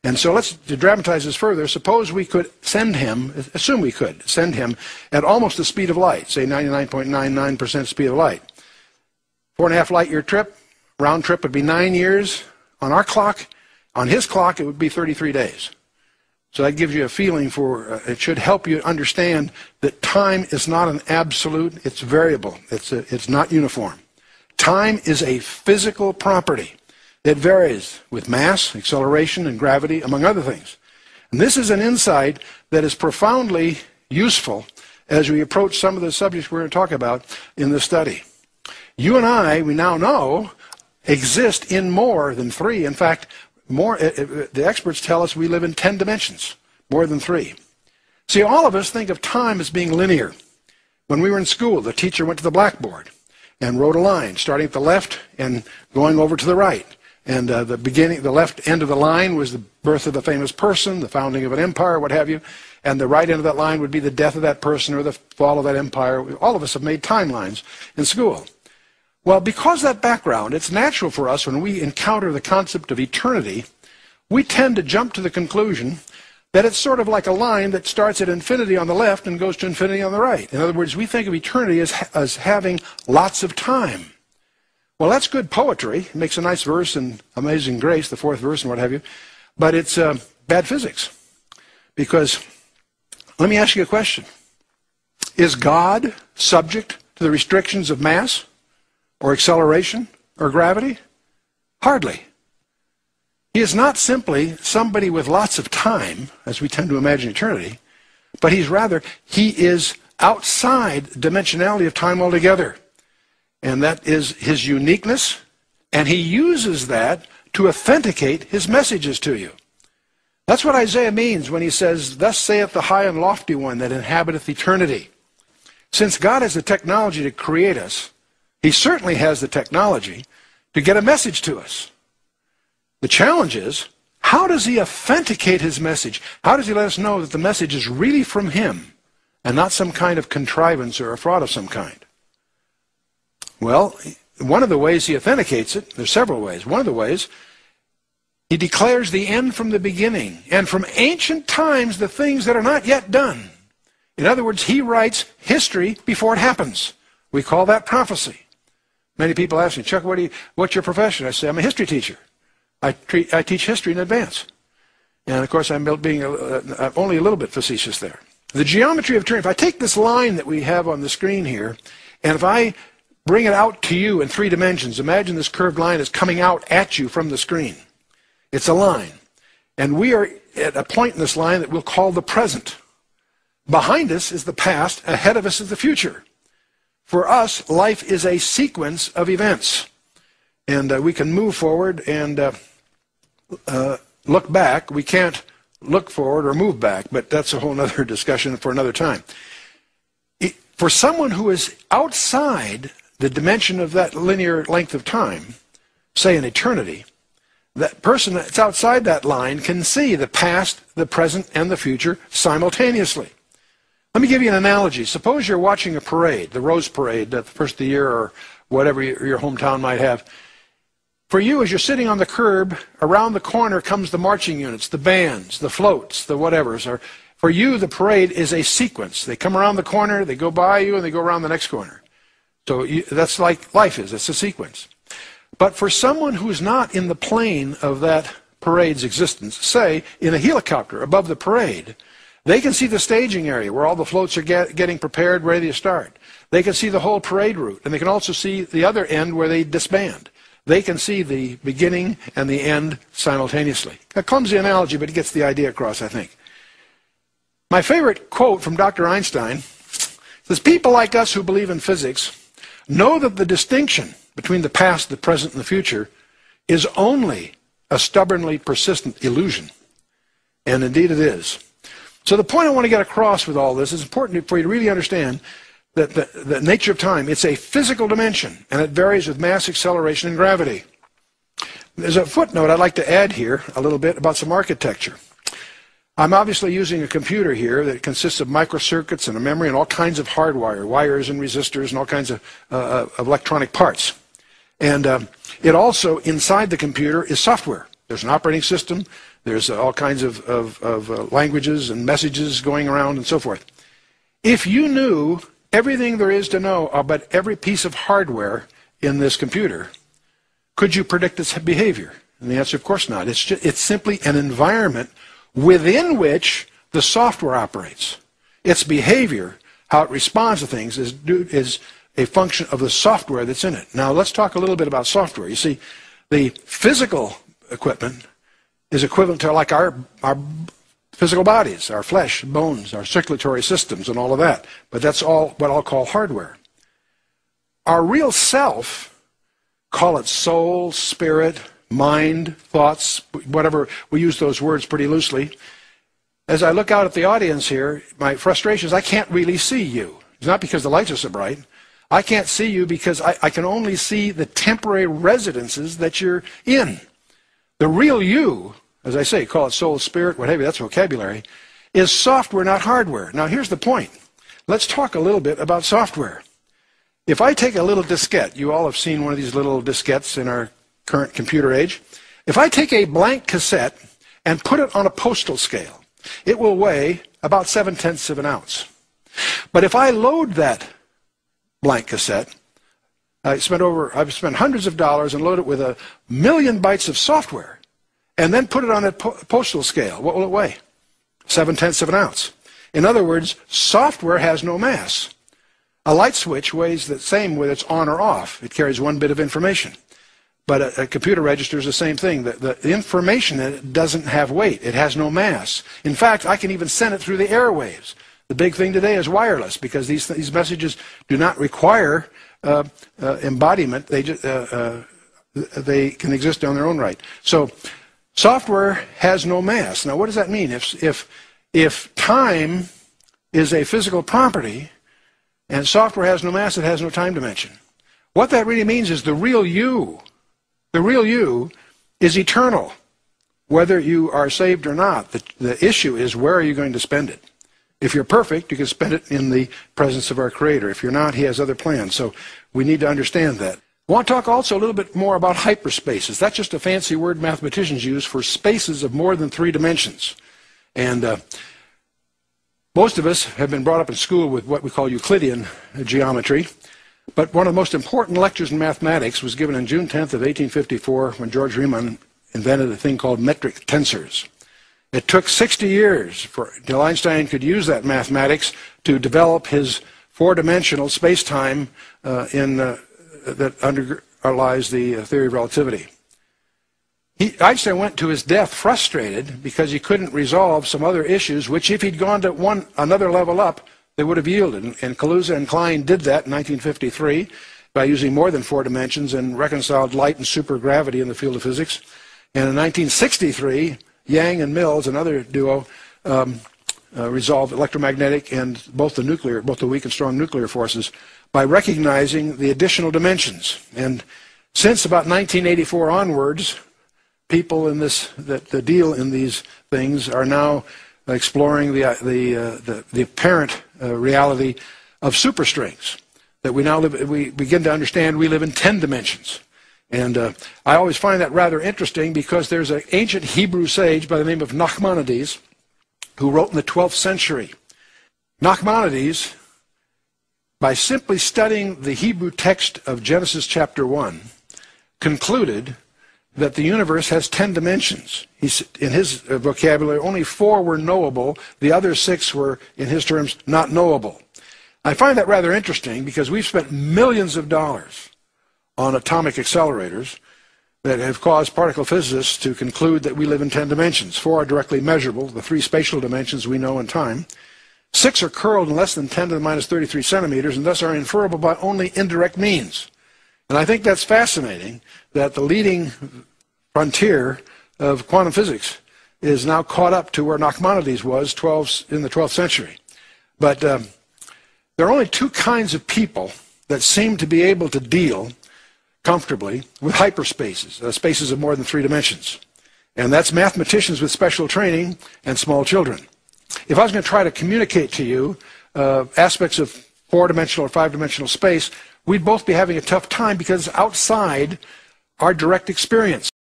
And so to dramatize this further, suppose we could send him, assume we could send him at almost the speed of light, say 99.99% speed of light. 4.5 light year trip, round trip would be 9 years on our clock. On his clock, it would be 33 days. So that gives you a feeling for, it should help you understand that time is not an absolute, it's variable. It's not uniform. Time is a physical property. It varies with mass, acceleration, and gravity, among other things. And this is an insight that is profoundly useful as we approach some of the subjects we're going to talk about in this study. You and I, we now know, exist in more than 3. In fact, the experts tell us we live in 10 dimensions, more than 3. See, all of us think of time as being linear. When we were in school, the teacher went to the blackboard and wrote a line, starting at the left and going over to the right. And the left end of the line was the birth of a famous person, the founding of an empire, what have you. And the right end of that line would be the death of that person or the fall of that empire. All of us have made timelines in school. Well, because of that background, it's natural for us when we encounter the concept of eternity, we tend to jump to the conclusion that it's sort of like a line that starts at infinity on the left and goes to infinity on the right. In other words, we think of eternity as having lots of time. Well, that's good poetry. It makes a nice verse in Amazing Grace, the 4th verse and what have you. But it's bad physics. Because, let me ask you a question. Is God subject to the restrictions of mass or acceleration or gravity? Hardly. He is not simply somebody with lots of time, as we tend to imagine eternity, but he is outside dimensionality of time altogether. And that is his uniqueness, and he uses that to authenticate his messages to you. That's what Isaiah means when he says, "Thus saith the high and lofty one that inhabiteth eternity." Since God has the technology to create us, he certainly has the technology to get a message to us. The challenge is, how does he authenticate his message? How does he let us know that the message is really from him and not some kind of contrivance or a fraud of some kind? Well, one of the ways he authenticates it, there's several ways. One of the ways, he declares the end from the beginning, and from ancient times the things that are not yet done. In other words, he writes history before it happens. We call that prophecy. Many people ask me, "Chuck, what's your profession?" I say, "I'm a history teacher. I teach history in advance." And of course, I'm being only a little bit facetious there. The geometry of eternity, if I take this line that we have on the screen here, and if I bring it out to you in 3 dimensions, imagine this curved line is coming out at you from the screen. It's a line. And we are at a point in this line that we'll call the present. Behind us is the past, ahead of us is the future. For us, life is a sequence of events. And we can move forward and look back. We can't look forward or move back, but that's a whole other discussion for another time. For someone who is outside the dimension of that linear length of time, say an eternity, that person that's outside that line can see the past, the present, and the future simultaneously. Let me give you an analogy. Suppose you're watching a parade, the Rose Parade, the first of the year or whatever your hometown might have. For you, as you're sitting on the curb, around the corner comes the marching units, the bands, the floats, the whatevers. For you, the parade is a sequence. They come around the corner, they go by you, and they go around the next corner. So that's like life is. It's a sequence. But for someone who's not in the plane of that parade's existence, say in a helicopter above the parade, they can see the staging area where all the floats are getting prepared, ready to start. They can see the whole parade route, and they can also see the other end where they disband. They can see the beginning and the end simultaneously. A clumsy analogy, but it gets the idea across, I think. My favorite quote from Dr. Einstein says, "People like us who believe in physics know that the distinction between the past, the present, and the future is only a stubbornly persistent illusion." And indeed it is. So the point I want to get across with all this is important for you to really understand that the nature of time, it's a physical dimension, and it varies with mass, acceleration, and gravity. There's a footnote I'd like to add here a little bit about some architecture. I'm obviously using a computer here that consists of microcircuits and a memory and all kinds of hardwire, wires and resistors and all kinds of electronic parts. And it also, inside the computer, is software. There's an operating system, There's all kinds of languages and messages going around and so forth. If you knew everything there is to know about every piece of hardware in this computer, could you predict its behavior? And the answer, of course not. It's simply an environment within which the software operates. Its behavior, how it responds to things, is a function of the software that's in it. Now, let's talk a little bit about software. You see, the physical equipment is equivalent to like our physical bodies, our flesh, bones, our circulatory systems, and all of that. But that's all what I'll call hardware. Our real self, call it soul, spirit, mind, thoughts, whatever, we use those words pretty loosely. As I look out at the audience here, my frustration is I can't really see you. It's not because the lights are so bright. I can't see you because I can only see the temporary residences that you're in. The real you, as I say, call it soul, spirit, what have you, that's vocabulary, is software, not hardware. Now, here's the point. Let's talk a little bit about software. If I take a little diskette, you all have seen one of these little diskettes in our current computer age. If I take a blank cassette and put it on a postal scale, it will weigh about 7/10 of an ounce. But if I load that blank cassette, I've spent hundreds of dollars and load it with 1,000,000 bytes of software, and then put it on a postal scale, what will it weigh? 7/10 of an ounce. In other words, software has no mass. A light switch weighs the same whether it's on or off. It carries one bit of information. But a computer register is the same thing. The information in it doesn't have weight. It has no mass. In fact, I can even send it through the airwaves. The big thing today is wireless, because these messages do not require embodiment. They can exist on their own right. So software has no mass. Now, what does that mean? If time is a physical property and software has no mass, it has no time dimension. What that really means is the real you is eternal, whether you are saved or not. The issue is, where are you going to spend it? If you're perfect, you can spend it in the presence of our Creator. If you're not, He has other plans. So we need to understand that. I want to talk also a little bit more about hyperspaces. That's just a fancy word mathematicians use for spaces of more than 3 dimensions. And most of us have been brought up in school with what we call Euclidean geometry. But one of the most important lectures in mathematics was given on June 10th of 1854 when George Riemann invented a thing called metric tensors. It took 60 years until Einstein could use that mathematics to develop his 4-dimensional space-time that underlies the theory of relativity. Einstein went to his death frustrated because he couldn't resolve some other issues which, if he'd gone to another level up, they would have yielded. And Kaluza and Klein did that in 1953 by using more than 4 dimensions and reconciled light and supergravity in the field of physics. And in 1963, Yang and Mills, another duo, resolved electromagnetic and both the weak and strong nuclear forces by recognizing the additional dimensions. And since about 1984 onwards, people in that deal in these things are now exploring the apparent reality of superstrings, that we begin to understand we live in 10 dimensions. And I always find that rather interesting, because there's an ancient Hebrew sage by the name of Nachmanides who wrote in the 12th century. Nachmanides, by simply studying the Hebrew text of Genesis chapter 1, concluded that the universe has 10 dimensions. In his vocabulary, only 4 were knowable. The other 6 were, in his terms, not knowable. I find that rather interesting, because we've spent millions of dollars on atomic accelerators that have caused particle physicists to conclude that we live in 10 dimensions. 4 are directly measurable, the 3 spatial dimensions we know in time. 6 are curled in less than 10 to the minus 33 centimeters, and thus are inferable by only indirect means. And I think that's fascinating, that the leading frontier of quantum physics is now caught up to where Nachmanides was in the 12th century. But there are only 2 kinds of people that seem to be able to deal comfortably with hyperspaces, spaces of more than 3 dimensions. And that's mathematicians with special training and small children. If I was going to try to communicate to you aspects of 4-dimensional or 5-dimensional space, we'd both be having a tough time, because it's outside our direct experience.